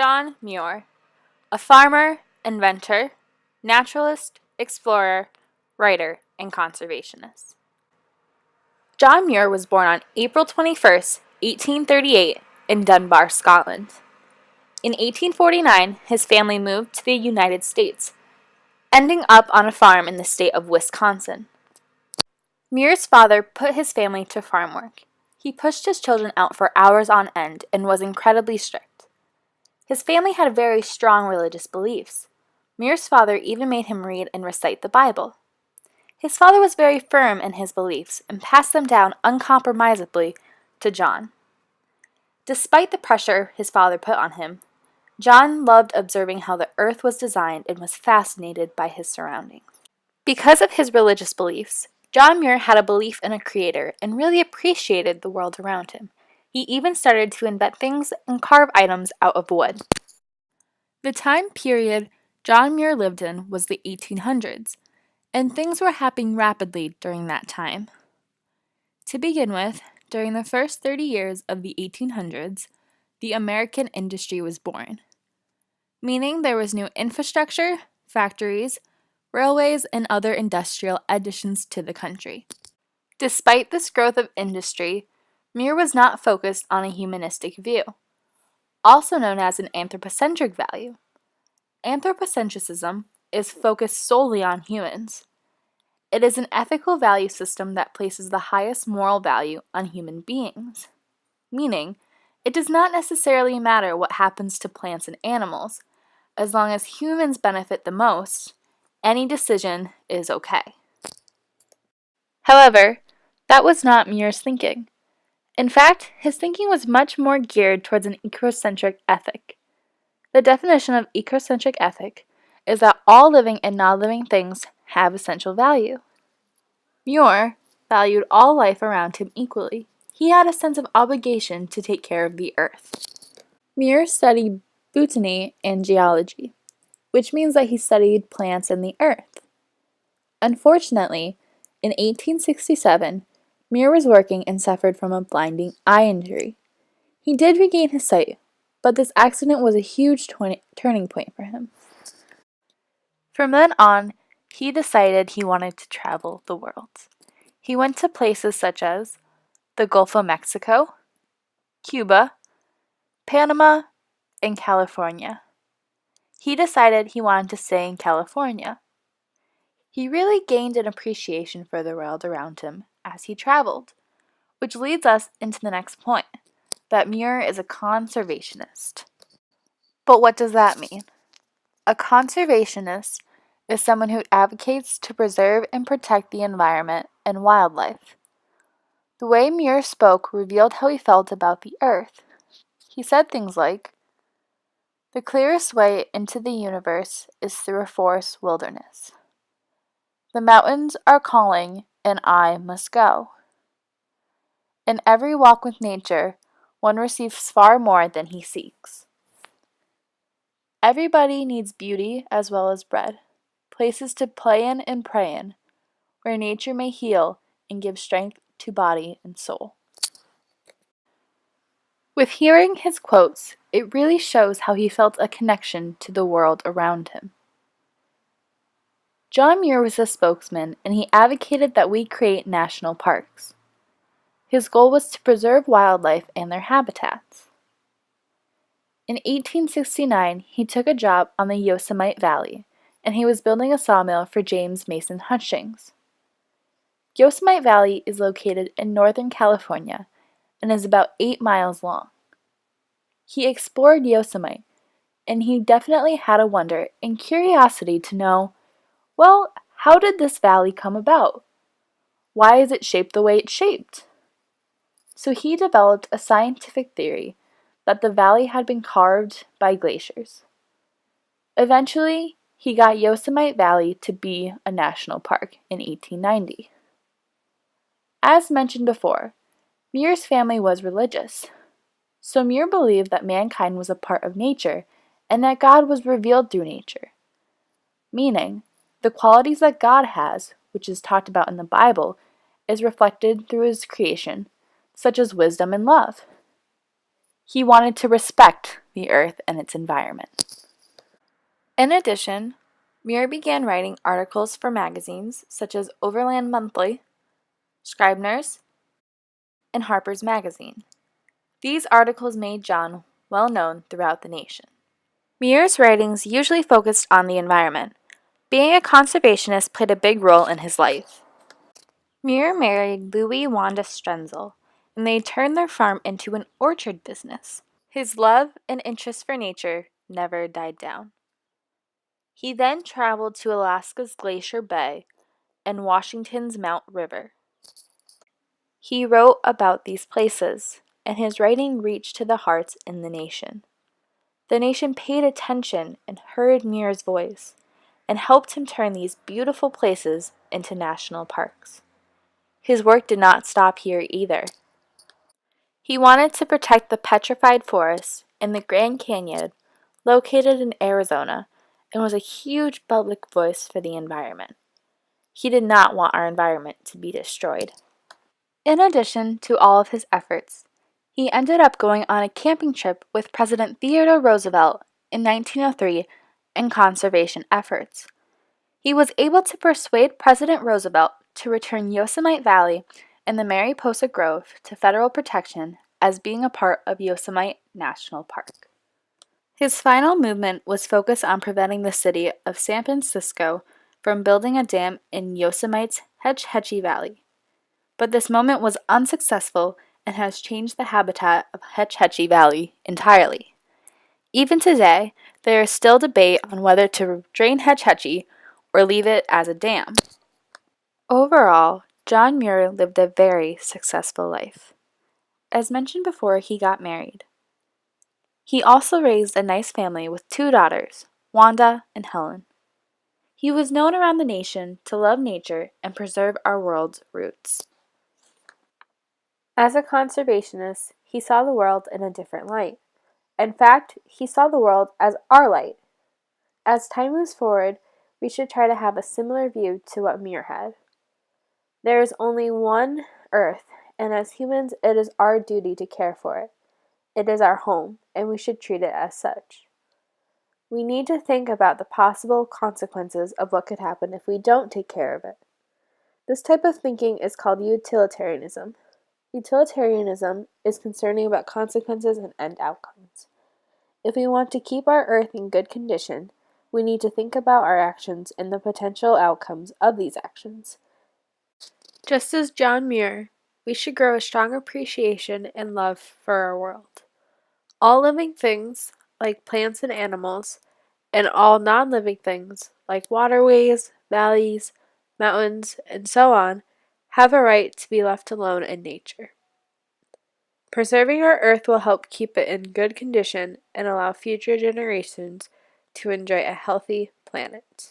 John Muir, a farmer, inventor, naturalist, explorer, writer, and conservationist. John Muir was born on April 21st, 1838, in Dunbar, Scotland. In 1849, his family moved to the United States, ending up on a farm in the state of Wisconsin. Muir's father put his family to farm work. He pushed his children out for hours on end and was incredibly strict. His family had very strong religious beliefs. Muir's father even made him read and recite the Bible. His father was very firm in his beliefs and passed them down uncompromisably to John. Despite the pressure his father put on him, John loved observing how the earth was designed and was fascinated by his surroundings. Because of his religious beliefs, John Muir had a belief in a creator and really appreciated the world around him. He even started to invent things and carve items out of wood. The time period John Muir lived in was the 1800s, and things were happening rapidly during that time. To begin with, during the first 30 years of the 1800s, the American industry was born, meaning there was new infrastructure, factories, railways, and other industrial additions to the country. Despite this growth of industry, Muir was not focused on a humanistic view, also known as an anthropocentric value. Anthropocentrism is focused solely on humans. It is an ethical value system that places the highest moral value on human beings, meaning it does not necessarily matter what happens to plants and animals. As long as humans benefit the most, any decision is okay. However, that was not Muir's thinking. In fact, his thinking was much more geared towards an ecocentric ethic. The definition of ecocentric ethic is that all living and non-living things have essential value. Muir valued all life around him equally. He had a sense of obligation to take care of the earth. Muir studied botany and geology, which means that he studied plants and the earth. Unfortunately, in 1867, Muir was working and suffered from a blinding eye injury. He did regain his sight, but this accident was a huge turning point for him. From then on, he decided he wanted to travel the world. He went to places such as the Gulf of Mexico, Cuba, Panama, and California. He decided he wanted to stay in California. He really gained an appreciation for the world around him as he traveled, which leads us into the next point, that Muir is a conservationist. But what does that mean? A conservationist is someone who advocates to preserve and protect the environment and wildlife. The way Muir spoke revealed how he felt about the earth. He said things like, "The clearest way into the universe is through a forest wilderness. The mountains are calling, and I must go. In every walk with nature, one receives far more than he seeks. Everybody needs beauty as well as bread, places to play in and pray in, where nature may heal and give strength to body and soul." With hearing his quotes, it really shows how he felt a connection to the world around him. John Muir was a spokesman, and he advocated that we create national parks. His goal was to preserve wildlife and their habitats. In 1869, he took a job on the Yosemite Valley, and he was building a sawmill for James Mason Hutchings. Yosemite Valley is located in Northern California and is about 8 miles long. He explored Yosemite, and he definitely had a wonder and curiosity to know, well, how did this valley come about? Why is it shaped the way it's shaped? So he developed a scientific theory that the valley had been carved by glaciers. Eventually, he got Yosemite Valley to be a national park in 1890. As mentioned before, Muir's family was religious. So Muir believed that mankind was a part of nature and that God was revealed through nature. Meaning, the qualities that God has, which is talked about in the Bible, is reflected through his creation, such as wisdom and love. He wanted to respect the earth and its environment. In addition, Muir began writing articles for magazines such as Overland Monthly, Scribner's, and Harper's Magazine. These articles made John well known throughout the nation. Muir's writings usually focused on the environment. Being a conservationist played a big role in his life. Muir married Louis Wanda Strenzel, and they turned their farm into an orchard business. His love and interest for nature never died down. He then traveled to Alaska's Glacier Bay and Washington's Mount River. He wrote about these places, and his writing reached to the hearts in the nation. The nation paid attention and heard Muir's voice, and helped him turn these beautiful places into national parks. His work did not stop here either. He wanted to protect the petrified forests in the Grand Canyon, located in Arizona, and was a huge public voice for the environment. He did not want our environment to be destroyed. In addition to all of his efforts, he ended up going on a camping trip with President Theodore Roosevelt in 1903 in conservation efforts. He was able to persuade President Roosevelt to return Yosemite Valley and the Mariposa Grove to federal protection as being a part of Yosemite National Park. His final movement was focused on preventing the city of San Francisco from building a dam in Yosemite's Hetch Hetchy Valley. But this moment was unsuccessful and has changed the habitat of Hetch Hetchy Valley entirely. Even today, there is still debate on whether to drain Hetch Hetchy or leave it as a dam. Overall, John Muir lived a very successful life. As mentioned before, he got married. He also raised a nice family with 2 daughters, Wanda and Helen. He was known around the nation to love nature and preserve our world's roots. As a conservationist, he saw the world in a different light. In fact, he saw the world as our light. As time moves forward, we should try to have a similar view to what Muir had. There is only one earth, and as humans, it is our duty to care for it. It is our home, and we should treat it as such. We need to think about the possible consequences of what could happen if we don't take care of it. This type of thinking is called utilitarianism. Utilitarianism is concerning about consequences and end outcomes. If we want to keep our earth in good condition, we need to think about our actions and the potential outcomes of these actions. Just as John Muir, we should grow a strong appreciation and love for our world. All living things, like plants and animals, and all non-living things, like waterways, valleys, mountains, and so on, have a right to be left alone in nature. Preserving our earth will help keep it in good condition and allow future generations to enjoy a healthy planet.